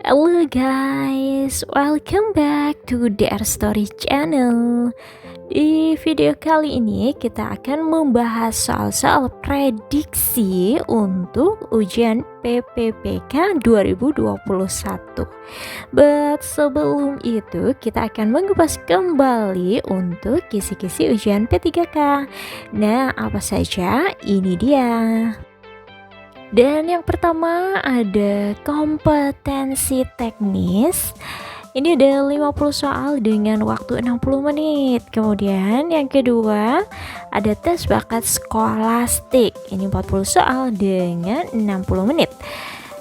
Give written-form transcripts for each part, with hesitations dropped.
Halo guys, welcome back to DR Story Channel. Di video kali ini kita akan membahas soal-soal prediksi untuk ujian PPPK 2021. But sebelum itu kita akan mengupas kembali untuk kisi-kisi ujian P3K. Nah, apa saja? Ini dia. Dan yang pertama ada kompetensi teknis. Ini ada 50 soal dengan waktu 60 menit. Kemudian yang kedua ada tes bakat skolastik. Ini 40 soal dengan 60 menit.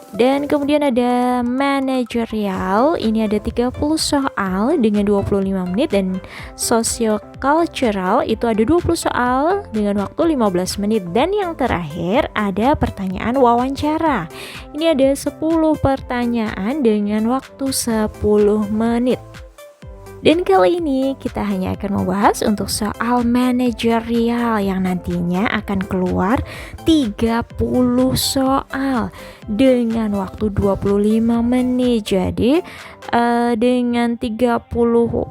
Dan kemudian ada manajerial, ini ada 30 soal dengan 25 menit. Dan sosiocultural itu ada 20 soal dengan waktu 15 menit. Dan yang terakhir ada pertanyaan wawancara, ini ada 10 pertanyaan dengan waktu 10 menit. Dan kali ini kita hanya akan membahas untuk soal manajerial yang nantinya akan keluar 30 soal dengan waktu 25 menit. Jadi dengan 30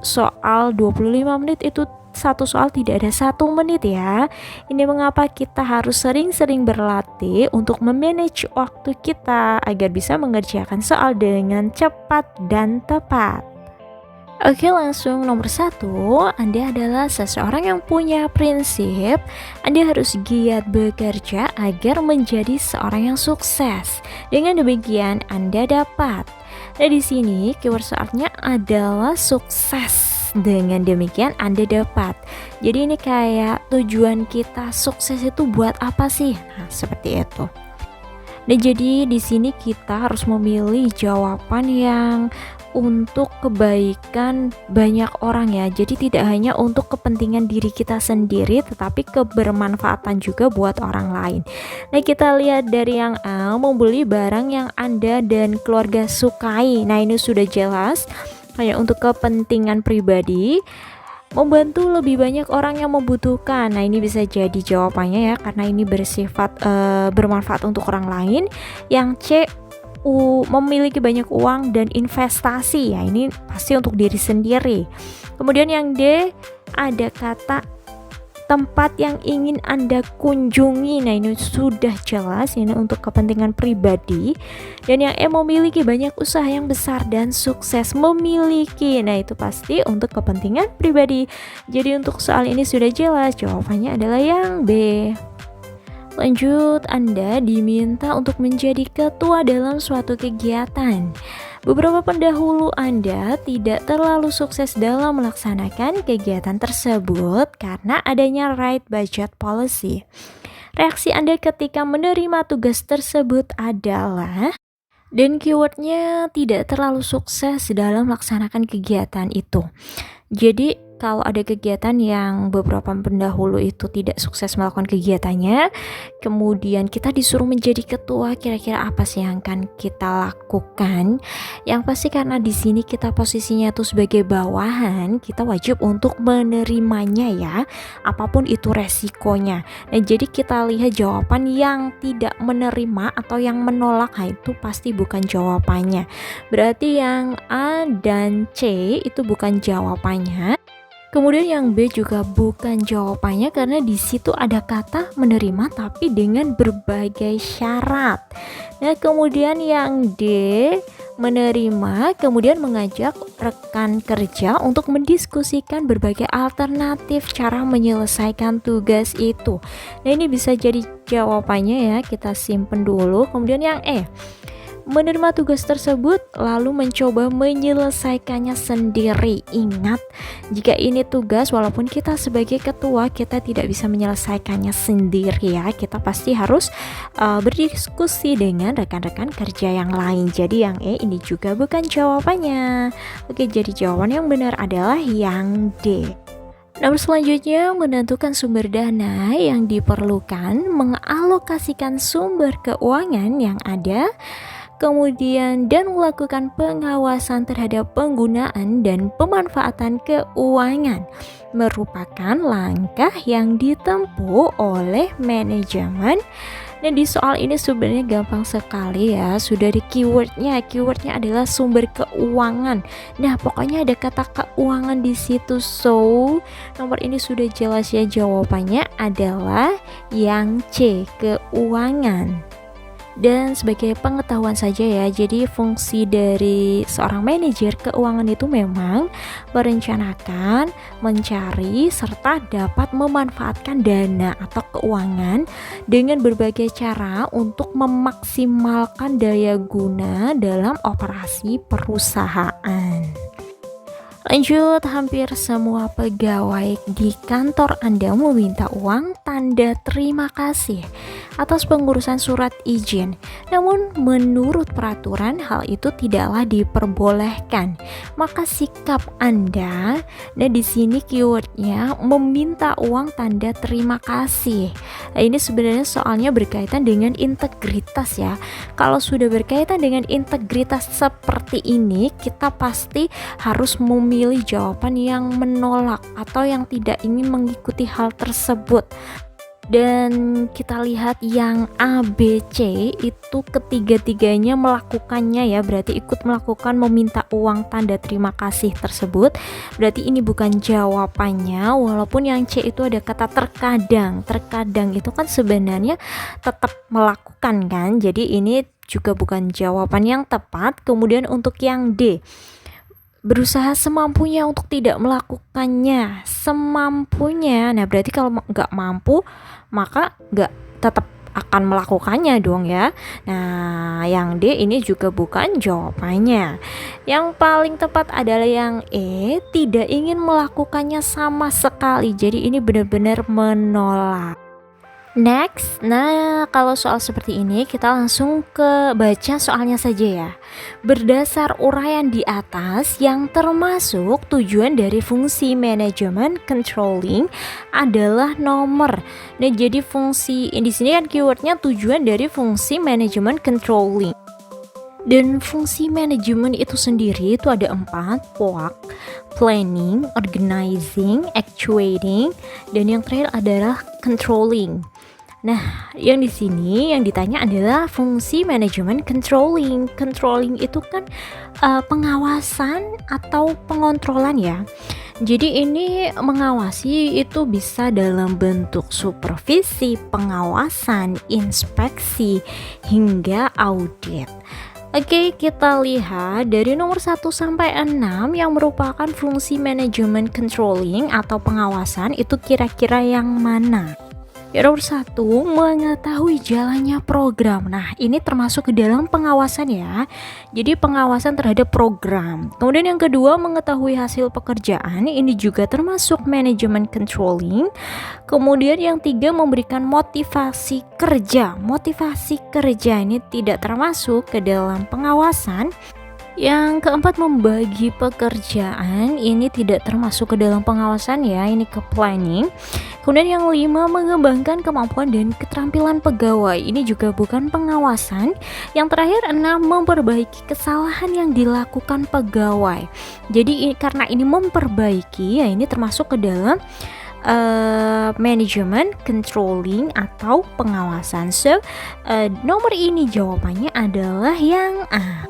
soal 25 menit itu satu soal tidak ada 1 menit ya. Ini mengapa kita harus sering-sering berlatih untuk memanage waktu kita agar bisa mengerjakan soal dengan cepat dan tepat. Oke, langsung nomor 1, Anda adalah seseorang yang punya prinsip. Anda harus giat bekerja agar menjadi seorang yang sukses. Dengan demikian Anda dapat. Nah, di sini keyword soalnya adalah sukses. Dengan demikian Anda dapat. Jadi ini kayak tujuan kita sukses itu buat apa sih? Nah, seperti itu. Nah, jadi di sini kita harus memilih jawaban yang untuk kebaikan banyak orang ya. Jadi tidak hanya untuk kepentingan diri kita sendiri, tetapi kebermanfaatan juga buat orang lain. Nah, kita lihat dari yang A, membeli barang yang Anda dan keluarga sukai. Nah, ini sudah jelas hanya untuk kepentingan pribadi. Membantu lebih banyak orang yang membutuhkan. Nah, ini bisa jadi jawabannya ya, karena ini bersifat bermanfaat untuk orang lain. Yang C, memiliki banyak uang dan investasi. Ya, ini pasti untuk diri sendiri. Kemudian yang D, ada kata tempat yang ingin Anda kunjungi. Nah, ini sudah jelas, ini untuk kepentingan pribadi. Dan yang E, memiliki banyak usaha yang besar dan sukses. Memiliki, nah itu pasti untuk kepentingan pribadi. Jadi untuk soal ini sudah jelas, jawabannya adalah yang B. Lanjut, Anda diminta untuk menjadi ketua dalam suatu kegiatan. Beberapa pendahulu Anda tidak terlalu sukses dalam melaksanakan kegiatan tersebut karena adanya right budget policy. Reaksi Anda ketika menerima tugas tersebut adalah, dan keywordnya tidak terlalu sukses dalam melaksanakan kegiatan itu. Jadi kalau ada kegiatan yang beberapa pendahulu itu tidak sukses melakukan kegiatannya, kemudian kita disuruh menjadi ketua, kira-kira apa sih yang akan kita lakukan? Yang pasti karena di sini kita posisinya tuh sebagai bawahan, kita wajib untuk menerimanya ya, apapun itu resikonya. Nah, jadi kita lihat jawaban yang tidak menerima atau yang menolak, nah itu pasti bukan jawabannya. Berarti yang A dan C itu bukan jawabannya. Kemudian yang B juga bukan jawabannya karena di situ ada kata menerima tapi dengan berbagai syarat. Nah, kemudian yang D, menerima kemudian mengajak rekan kerja untuk mendiskusikan berbagai alternatif cara menyelesaikan tugas itu. Nah, ini bisa jadi jawabannya ya, kita simpen dulu. Kemudian yang E, menerima tugas tersebut lalu mencoba menyelesaikannya sendiri. Ingat, jika ini tugas, walaupun kita sebagai ketua kita tidak bisa menyelesaikannya sendiri ya, kita pasti harus berdiskusi dengan rekan-rekan kerja yang lain. Jadi yang E ini juga bukan jawabannya. Oke, jadi jawaban yang benar adalah yang D. Nomor selanjutnya, menentukan sumber dana yang diperlukan, mengalokasikan sumber keuangan yang ada, kemudian dan melakukan pengawasan terhadap penggunaan dan pemanfaatan keuangan merupakan langkah yang ditempuh oleh manajemen Nah, di soal ini sebenarnya gampang sekali ya. Sudah di keywordnya. Keywordnya adalah sumber keuangan. Nah, pokoknya ada kata keuangan di situ. So, nomor ini sudah jelas ya, jawabannya adalah yang C, keuangan. Dan sebagai pengetahuan saja ya, jadi fungsi dari seorang manajer keuangan itu memang merencanakan, mencari, serta dapat memanfaatkan dana atau keuangan dengan berbagai cara untuk memaksimalkan daya guna dalam operasi perusahaan. Lanjut, hampir semua pegawai di kantor Anda meminta uang tanda terima kasih atas pengurusan surat izin. Namun menurut peraturan hal itu tidaklah diperbolehkan. Maka sikap Anda, nah di sini keywordnya meminta uang tanda terima kasih. Nah, ini sebenarnya soalnya berkaitan dengan integritas ya. Kalau sudah berkaitan dengan integritas seperti ini, kita pasti harus memilih jawaban yang menolak atau yang tidak ingin mengikuti hal tersebut. Dan kita lihat yang A, B, C itu ketiga-tiganya melakukannya ya, berarti ikut melakukan meminta uang tanda terima kasih tersebut. Berarti ini bukan jawabannya, walaupun yang C itu ada kata terkadang. Terkadang itu kan sebenarnya tetap melakukan kan, jadi ini juga bukan jawaban yang tepat. Kemudian untuk yang D, berusaha semampunya untuk tidak melakukannya. Semampunya, nah berarti kalau nggak mampu maka nggak tetap akan melakukannya dong ya. Nah yang D ini juga bukan jawabannya. Yang paling tepat adalah yang E, tidak ingin melakukannya sama sekali. Jadi ini benar-benar menolak. Next, nah kalau soal seperti ini kita langsung ke baca soalnya saja ya. Berdasar uraian di atas yang termasuk tujuan dari fungsi manajemen controlling adalah nomor. Nah jadi fungsi di sini kan keywordnya tujuan dari fungsi manajemen controlling. Dan fungsi manajemen itu sendiri itu ada 4, POAK, planning, organizing, actuating, dan yang terakhir adalah controlling. Nah, yang di sini yang ditanya adalah fungsi manajemen controlling. Controlling itu kan pengawasan atau pengontrolan ya. Jadi ini mengawasi itu bisa dalam bentuk supervisi, pengawasan, inspeksi, hingga audit. Oke, kita lihat dari nomor 1 sampai 6 yang merupakan fungsi manajemen controlling atau pengawasan itu kira-kira yang mana? Ya, nomor 1, mengetahui jalannya program. Nah, ini termasuk ke dalam pengawasan ya. Jadi pengawasan terhadap program. Kemudian yang kedua, mengetahui hasil pekerjaan. Ini juga termasuk manajemen controlling. Kemudian yang 3, memberikan motivasi kerja. Motivasi kerja ini tidak termasuk ke dalam pengawasan. Yang keempat, membagi pekerjaan. Ini tidak termasuk ke dalam pengawasan ya, ini ke planning. Kemudian yang 5, mengembangkan kemampuan dan keterampilan pegawai. Ini juga bukan pengawasan. Yang terakhir 6, memperbaiki kesalahan yang dilakukan pegawai. Jadi karena ini memperbaiki ya, ini termasuk ke dalam manajemen controlling atau pengawasan. So nomor ini jawabannya adalah yang A.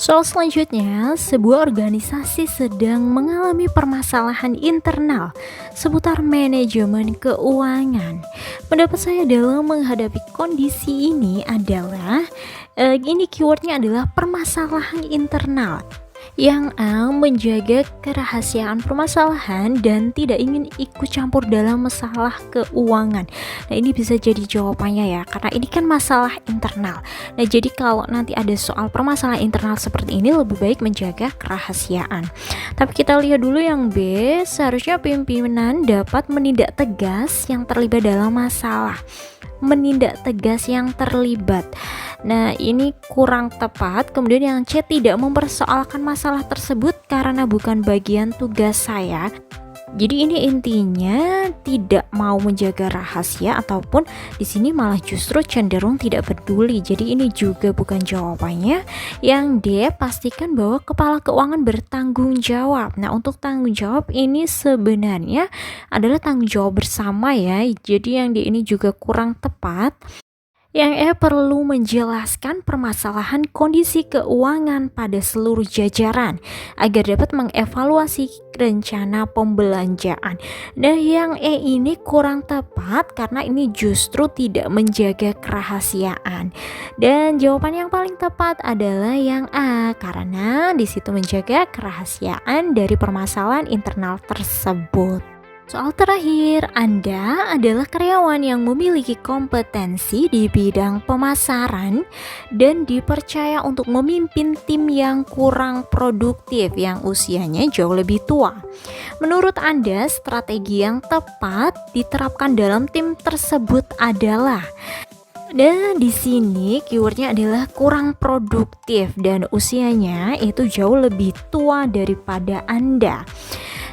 Soal selanjutnya, sebuah organisasi sedang mengalami permasalahan internal seputar manajemen keuangan. Pendapat saya dalam menghadapi kondisi ini adalah, ini keywordnya adalah permasalahan internal. Yang A, menjaga kerahasiaan permasalahan dan tidak ingin ikut campur dalam masalah keuangan. Nah ini bisa jadi jawabannya ya, karena ini kan masalah internal. Nah jadi kalau nanti ada soal permasalahan internal seperti ini, lebih baik menjaga kerahasiaan. Tapi kita lihat dulu yang B, seharusnya pimpinan dapat menindak tegas yang terlibat dalam masalah. Menindak tegas yang terlibat. Nah ini kurang tepat. Kemudian yang C, tidak mempersoalkan masalah tersebut karena bukan bagian tugas saya. Jadi ini intinya tidak mau menjaga rahasia ataupun di sini malah justru cenderung tidak peduli. Jadi ini juga bukan jawabannya. Yang D, pastikan bahwa kepala keuangan bertanggung jawab. Nah untuk tanggung jawab ini sebenarnya adalah tanggung jawab bersama ya. Jadi yang D ini juga kurang tepat. Yang perlu menjelaskan permasalahan kondisi keuangan pada seluruh jajaran agar dapat mengevaluasi rencana pembelanjaan. Nah, yang ini kurang tepat karena ini justru tidak menjaga kerahasiaan. Dan jawaban yang paling tepat adalah yang A, karena di situ menjaga kerahasiaan dari permasalahan internal tersebut. Soal terakhir, Anda adalah karyawan yang memiliki kompetensi di bidang pemasaran dan dipercaya untuk memimpin tim yang kurang produktif yang usianya jauh lebih tua. Menurut Anda, strategi yang tepat diterapkan dalam tim tersebut adalah. Dan di sini keywordnya adalah kurang produktif dan usianya itu jauh lebih tua daripada Anda.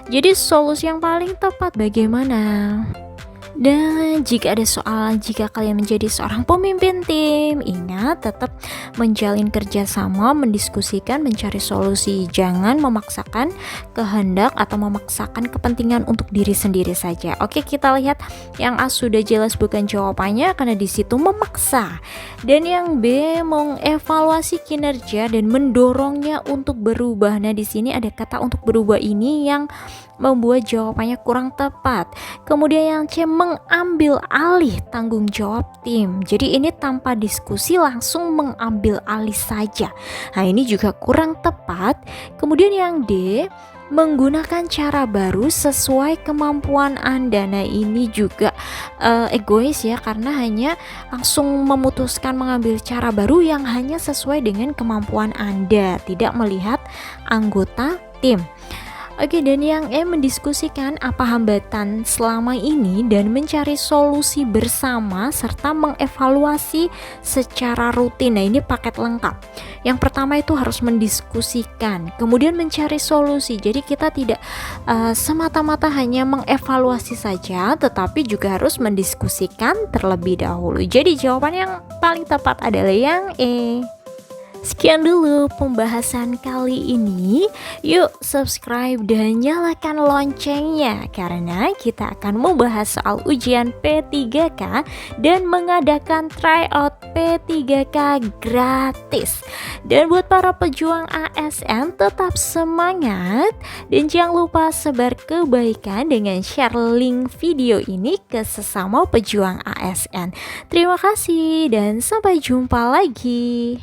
Jadi solusi yang paling tepat bagaimana? Dan jika ada soal, jika kalian menjadi seorang pemimpin tim, ingat tetap menjalin kerjasama, mendiskusikan, mencari solusi. Jangan memaksakan kehendak atau memaksakan kepentingan untuk diri sendiri saja. Oke, kita lihat yang A sudah jelas bukan jawabannya karena di situ memaksa. Dan yang B mengevaluasi kinerja dan mendorongnya untuk berubah. Nah, di sini ada kata untuk berubah ini yang membuat jawabannya kurang tepat. Kemudian yang C mengambil alih tanggung jawab tim. Jadi ini tanpa diskusi langsung mengambil alih saja. Nah, ini juga kurang tepat. Kemudian yang D menggunakan cara baru sesuai kemampuan Anda. Nah, ini juga egois ya, karena hanya langsung memutuskan mengambil cara baru yang hanya sesuai dengan kemampuan Anda, tidak melihat anggota tim. Oke, dan yang mendiskusikan apa hambatan selama ini dan mencari solusi bersama serta mengevaluasi secara rutin. Nah, ini paket lengkap. Yang pertama itu harus mendiskusikan, kemudian mencari solusi. Jadi kita tidak semata-mata hanya mengevaluasi saja, tetapi juga harus mendiskusikan terlebih dahulu. Jadi jawaban yang paling tepat adalah yang E. Sekian dulu pembahasan kali ini. Yuk subscribe dan nyalakan loncengnya karena kita akan membahas soal ujian P3K dan mengadakan tryout P3K gratis. Dan buat para pejuang ASN tetap semangat dan jangan lupa sebar kebaikan dengan share link video ini ke sesama pejuang ASN. Terima kasih dan sampai jumpa lagi.